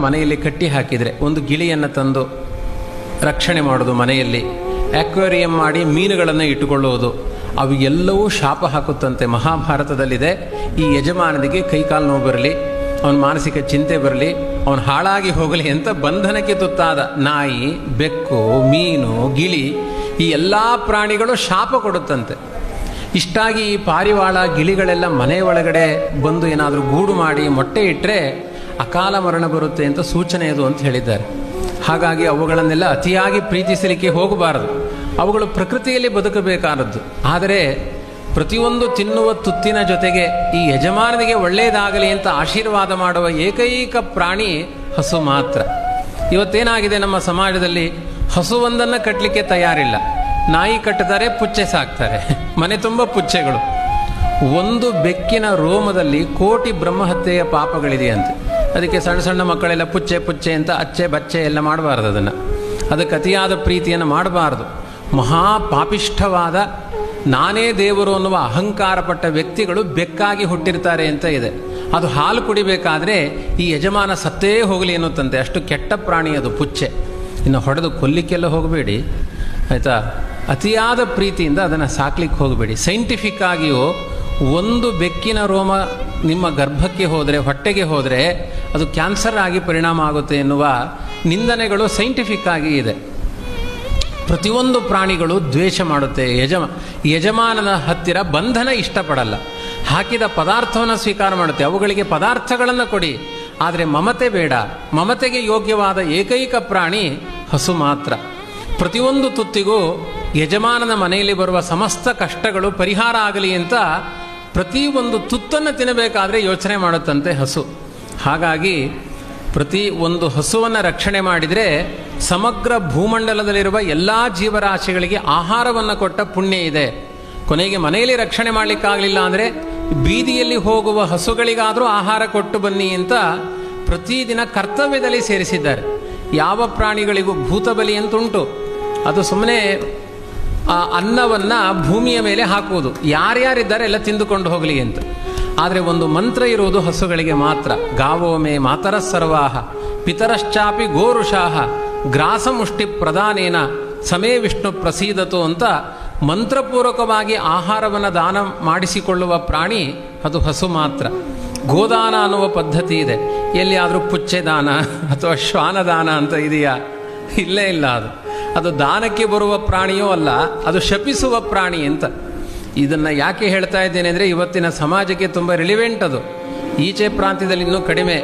ಮನೆಯಲ್ಲಿ ಕಟ್ಟಿ ಹಾಕಿದರೆ ಒಂದು ಗಿಳಿಯನ್ನು ತಂದು ರಕ್ಷಣೆ ಮಾಡೋದು, ಮನೆಯಲ್ಲಿ ಆಕ್ವೇರಿಯಂ ಮಾಡಿ ಮೀನುಗಳನ್ನು ಇಟ್ಟುಕೊಳ್ಳುವುದು, ಅವು ಎಲ್ಲವೂ ಶಾಪ ಹಾಕುತ್ತಂತೆ. ಮಹಾಭಾರತದಲ್ಲಿದೆ, ಈ ಯಜಮಾನನಿಗೆ ಕೈಕಾಲು ನೋವು ಬರಲಿ, ಅವನ ಮಾನಸಿಕ ಚಿಂತೆ ಬರಲಿ, ಅವನು ಹಾಳಾಗಿ ಹೋಗಲಿ ಅಂತ ಬಂಧನಕ್ಕೆ ತುತ್ತಾದ ನಾಯಿ, ಬೆಕ್ಕು, ಮೀನು, ಗಿಳಿ ಈ ಎಲ್ಲ ಪ್ರಾಣಿಗಳು ಶಾಪ ಕೊಡುತ್ತಂತೆ. ಇಷ್ಟಾಗಿ ಈ ಪಾರಿವಾಳ ಗಿಳಿಗಳೆಲ್ಲ ಮನೆ ಒಳಗಡೆ ಬಂದು ಏನಾದರೂ ಗೂಡು ಮಾಡಿ ಮೊಟ್ಟೆ ಇಟ್ಟರೆ ಅಕಾಲ ಮರಣ ಬರುತ್ತೆ ಅಂತ ಸೂಚನೆ ಅದು ಅಂತ ಹೇಳಿದ್ದಾರೆ. ಹಾಗಾಗಿ ಅವುಗಳನ್ನೆಲ್ಲ ಅತಿಯಾಗಿ ಪ್ರೀತಿಸಲಿಕ್ಕೆ ಹೋಗಬಾರದು. ಅವುಗಳು ಪ್ರಕೃತಿಯಲ್ಲಿ ಬದುಕಬೇಕಾದದ್ದು. ಆದರೆ ಪ್ರತಿಯೊಂದು ತಿನ್ನುವ ತುತ್ತಿನ ಜೊತೆಗೆ ಈ ಯಜಮಾನನಿಗೆ ಒಳ್ಳೆಯದಾಗಲಿ ಅಂತ ಆಶೀರ್ವಾದ ಮಾಡುವ ಏಕೈಕ ಪ್ರಾಣಿ ಹಸು ಮಾತ್ರ. ಇವತ್ತೇನಾಗಿದೆ ನಮ್ಮ ಸಮಾಜದಲ್ಲಿ, ಹಸುವೊಂದನ್ನು ಕಟ್ಟಲಿಕ್ಕೆ ತಯಾರಿಲ್ಲ. ನಾಯಿ ಕಟ್ಟುತ್ತಾರೆ, ಪುಚ್ಚೆ ಸಾಕ್ತಾರೆ, ಮನೆ ತುಂಬ ಪುಚ್ಚೆಗಳು. ಒಂದು ಬೆಕ್ಕಿನ ರೋಮದಲ್ಲಿ ಕೋಟಿ ಬ್ರಹ್ಮಹತ್ಯೆಯ ಪಾಪಗಳಿದೆಯಂತೆ. ಅದಕ್ಕೆ ಸಣ್ಣ ಸಣ್ಣ ಮಕ್ಕಳೆಲ್ಲ ಪುಚ್ಚೆ ಪುಚ್ಚೆ ಅಂತ ಅಚ್ಚೆ ಬಚ್ಚೆ ಎಲ್ಲ ಮಾಡಬಾರ್ದು. ಅದಕ್ಕೆ ಅತಿಯಾದ ಪ್ರೀತಿಯನ್ನು ಮಾಡಬಾರ್ದು. ಮಹಾಪಾಪಿಷ್ಠವಾದ ನಾನೇ ದೇವರು ಅನ್ನುವ ಅಹಂಕಾರಪಟ್ಟ ವ್ಯಕ್ತಿಗಳು ಬೆಕ್ಕಾಗಿ ಹುಟ್ಟಿರ್ತಾರೆ ಅಂತ ಇದೆ. ಅದು ಹಾಲು ಕುಡಿಬೇಕಾದ್ರೆ ಈ ಯಜಮಾನ ಸತ್ತೇ ಹೋಗಲಿ ಎನ್ನುತ್ತಂತೆ. ಅಷ್ಟು ಕೆಟ್ಟ ಪ್ರಾಣಿ ಅದು ಪುಚ್ಚೆ. ಇನ್ನು ಹೊಡೆದು ಕೊಲ್ಲಿಕ್ಕೆಲ್ಲ ಹೋಗಬೇಡಿ ಆಯಿತಾ. ಅತಿಯಾದ ಪ್ರೀತಿಯಿಂದ ಅದನ್ನು ಸಾಕ್ಲಿಕ್ಕೆ ಹೋಗಬೇಡಿ. ಸೈಂಟಿಫಿಕ್ ಆಗಿಯೂ ಒಂದು ಬೆಕ್ಕಿನ ರೋಮ ನಿಮ್ಮ ಗರ್ಭಕ್ಕೆ ಹೋದರೆ, ಹೊಟ್ಟೆಗೆ ಹೋದರೆ ಅದು ಕ್ಯಾನ್ಸರ್ ಆಗಿ ಪರಿಣಾಮ ಆಗುತ್ತೆ ಎನ್ನುವ ನಿಂದನೆಗಳು ಸೈಂಟಿಫಿಕ್ ಆಗಿ ಇದೆ. ಪ್ರತಿಯೊಂದು ಪ್ರಾಣಿಗಳು ದ್ವೇಷ ಮಾಡುತ್ತೆ. ಯಜಮಾನನ ಹತ್ತಿರ ಬಂಧನ ಇಷ್ಟಪಡಲ್ಲ. ಹಾಕಿದ ಪದಾರ್ಥವನ್ನು ಸ್ವೀಕಾರ ಮಾಡುತ್ತೆ. ಅವುಗಳಿಗೆ ಪದಾರ್ಥಗಳನ್ನು ಕೊಡಿ, ಆದರೆ ಮಮತೆ ಬೇಡ. ಮಮತೆಗೆ ಯೋಗ್ಯವಾದ ಏಕೈಕ ಪ್ರಾಣಿ ಹಸು ಮಾತ್ರ. ಪ್ರತಿಯೊಂದು ತುತ್ತಿಗೂ ಯಜಮಾನನ ಮನೆಯಲ್ಲಿ ಬರುವ ಸಮಸ್ತ ಕಷ್ಟಗಳು ಪರಿಹಾರ ಆಗಲಿ ಅಂತ ಪ್ರತಿಯೊಂದು ತುತ್ತನ್ನು ತಿನ್ನಬೇಕಾದ್ರೆ ಯೋಚನೆ ಮಾಡುತ್ತಂತೆ ಹಸು. ಹಾಗಾಗಿ ಪ್ರತಿ ಒಂದು ಹಸುವನ್ನು ರಕ್ಷಣೆ ಮಾಡಿದರೆ ಸಮಗ್ರ ಭೂಮಂಡಲದಲ್ಲಿರುವ ಎಲ್ಲ ಜೀವರಾಶಿಗಳಿಗೆ ಆಹಾರವನ್ನು ಕೊಟ್ಟ ಪುಣ್ಯ ಇದೆ. ಕೊನೆಗೆ ಮನೆಯಲ್ಲಿ ರಕ್ಷಣೆ ಮಾಡಲಿಕ್ಕಾಗಲಿಲ್ಲ ಅಂದರೆ ಬೀದಿಯಲ್ಲಿ ಹೋಗುವ ಹಸುಗಳಿಗಾದರೂ ಆಹಾರ ಕೊಟ್ಟು ಬನ್ನಿ ಅಂತ ಪ್ರತಿದಿನ ಕರ್ತವ್ಯದಲ್ಲಿ ಸೇರಿಸಿದ್ದಾರೆ. ಯಾವ ಪ್ರಾಣಿಗಳಿಗೂ ಭೂತಬಲಿ ಅಂತುಂಟು. ಅದು ಸುಮ್ಮನೆ ಆ ಅನ್ನವನ್ನು ಭೂಮಿಯ ಮೇಲೆ ಹಾಕುವುದು, ಯಾರ್ಯಾರಿದ್ದಾರೆ ಎಲ್ಲ ತಿಂದುಕೊಂಡು ಹೋಗಲಿ ಅಂತ. ಆದರೆ ಒಂದು ಮಂತ್ರ ಇರುವುದು ಹಸುಗಳಿಗೆ ಮಾತ್ರ. ಗಾವೋ ಮೇ ಮಾತರ ಸರ್ವಾಹ ಪಿತರಶ್ಚಾಪಿ ಗೋರುಷಾಹ ಗ್ರಾಸಮುಷ್ಟಿ ಪ್ರದಾನೇನ ಸಮೇ ವಿಷ್ಣು ಪ್ರಸೀದತು ಅಂತ ಮಂತ್ರಪೂರ್ವಕವಾಗಿ ಆಹಾರವನ್ನು ದಾನ ಮಾಡಿಸಿಕೊಳ್ಳುವ ಪ್ರಾಣಿ ಅದು ಹಸು ಮಾತ್ರ. ಗೋದಾನ ಅನ್ನುವ ಪದ್ಧತಿ ಇದೆ. ಎಲ್ಲಿಯಾದರೂ ಪುಚ್ಚೆ ದಾನ ಅಥವಾ ಶ್ವಾನದಾನ ಅಂತ ಇದೆಯಾ? ಇಲ್ಲೇ ಇಲ್ಲ. ಅದು ದಾನಕ್ಕೆ ಬರುವ ಪ್ರಾಣಿಯೂ ಅಲ್ಲ, ಅದು ಶಪಿಸುವ ಪ್ರಾಣಿ ಅಂತ. ಇದನ್ನು ಯಾಕೆ ಹೇಳ್ತಾ ಇದ್ದೇನೆ ಅಂದರೆ ಇವತ್ತಿನ ಸಮಾಜಕ್ಕೆ ತುಂಬ ರಿಲಿವೆಂಟ್ ಅದು. ಈಚೆ ಪ್ರಾಂತ್ಯದಲ್ಲಿ ಇನ್ನೂ ಕಡಿಮೆ.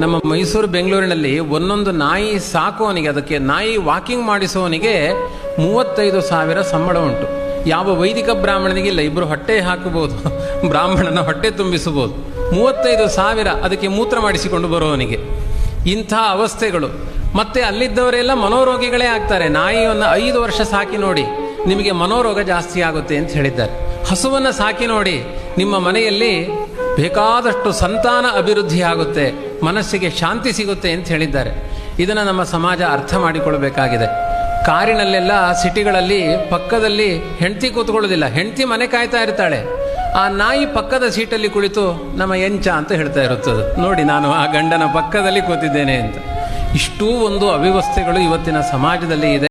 ನಮ್ಮ ಮೈಸೂರು ಬೆಂಗಳೂರಿನಲ್ಲಿ ಒಂದೊಂದು ನಾಯಿ ಸಾಕುವವನಿಗೆ, ಅದಕ್ಕೆ ನಾಯಿ ವಾಕಿಂಗ್ ಮಾಡಿಸುವವನಿಗೆ 35,000 ಸಂಬಳ ಉಂಟು. ಯಾವ ವೈದಿಕ ಬ್ರಾಹ್ಮಣನಿಗಿಲ್ಲ. ಇಬ್ಬರು ಹೊಟ್ಟೆ ಹಾಕಬಹುದು, ಬ್ರಾಹ್ಮಣನ ಹೊಟ್ಟೆ ತುಂಬಿಸಬಹುದು. 35,000 ಅದಕ್ಕೆ ಮೂತ್ರ ಮಾಡಿಸಿಕೊಂಡು ಬರುವವನಿಗೆ. ಇಂಥ ಅವಸ್ಥೆಗಳು. ಮತ್ತೆ ಅಲ್ಲಿದ್ದವರೆಲ್ಲ ಮನೋರೋಗಿಗಳೇ ಆಗ್ತಾರೆ. ನಾಯಿಯನ್ನು 5 ವರ್ಷ ಸಾಕಿ ನೋಡಿ, ನಿಮಗೆ ಮನೋರೋಗ ಜಾಸ್ತಿ ಆಗುತ್ತೆ ಅಂತ ಹೇಳಿದ್ದಾರೆ. ಹಸುವನ್ನು ಸಾಕಿ ನೋಡಿ, ನಿಮ್ಮ ಮನೆಯಲ್ಲಿ ಬೇಕಾದಷ್ಟು ಸಂತಾನ ಅಭಿವೃದ್ಧಿ ಆಗುತ್ತೆ, ಮನಸ್ಸಿಗೆ ಶಾಂತಿ ಸಿಗುತ್ತೆ ಅಂತ ಹೇಳಿದ್ದಾರೆ. ಇದನ್ನು ನಮ್ಮ ಸಮಾಜ ಅರ್ಥ ಮಾಡಿಕೊಳ್ಬೇಕಾಗಿದೆ. ಕಾರಿನಲ್ಲೆಲ್ಲ ಸಿಟಿಗಳಲ್ಲಿ ಪಕ್ಕದಲ್ಲಿ ಹೆಂಡತಿ ಕೂತ್ಕೊಳ್ಳೋದಿಲ್ಲ, ಹೆಂಡತಿ ಮನೆ ಕಾಯ್ತಾ ಇರ್ತಾಳೆ. ಆ ನಾಯಿ ಪಕ್ಕದ ಸೀಟಲ್ಲಿ ಕುಳಿತು ನಮ್ಮ ಎಂಚ ಅಂತ ಹೇಳ್ತಾ ಇರುತ್ತದೆ, ನೋಡಿ ನಾನು ಆ ಗಂಡನ ಪಕ್ಕದಲ್ಲಿ ಕೂತಿದ್ದೇನೆ ಅಂತ. ಇಷ್ಟೂ ಒಂದು ಅವ್ಯವಸ್ಥೆಗಳು ಇವತ್ತಿನ ಸಮಾಜದಲ್ಲಿ ಇದೆ.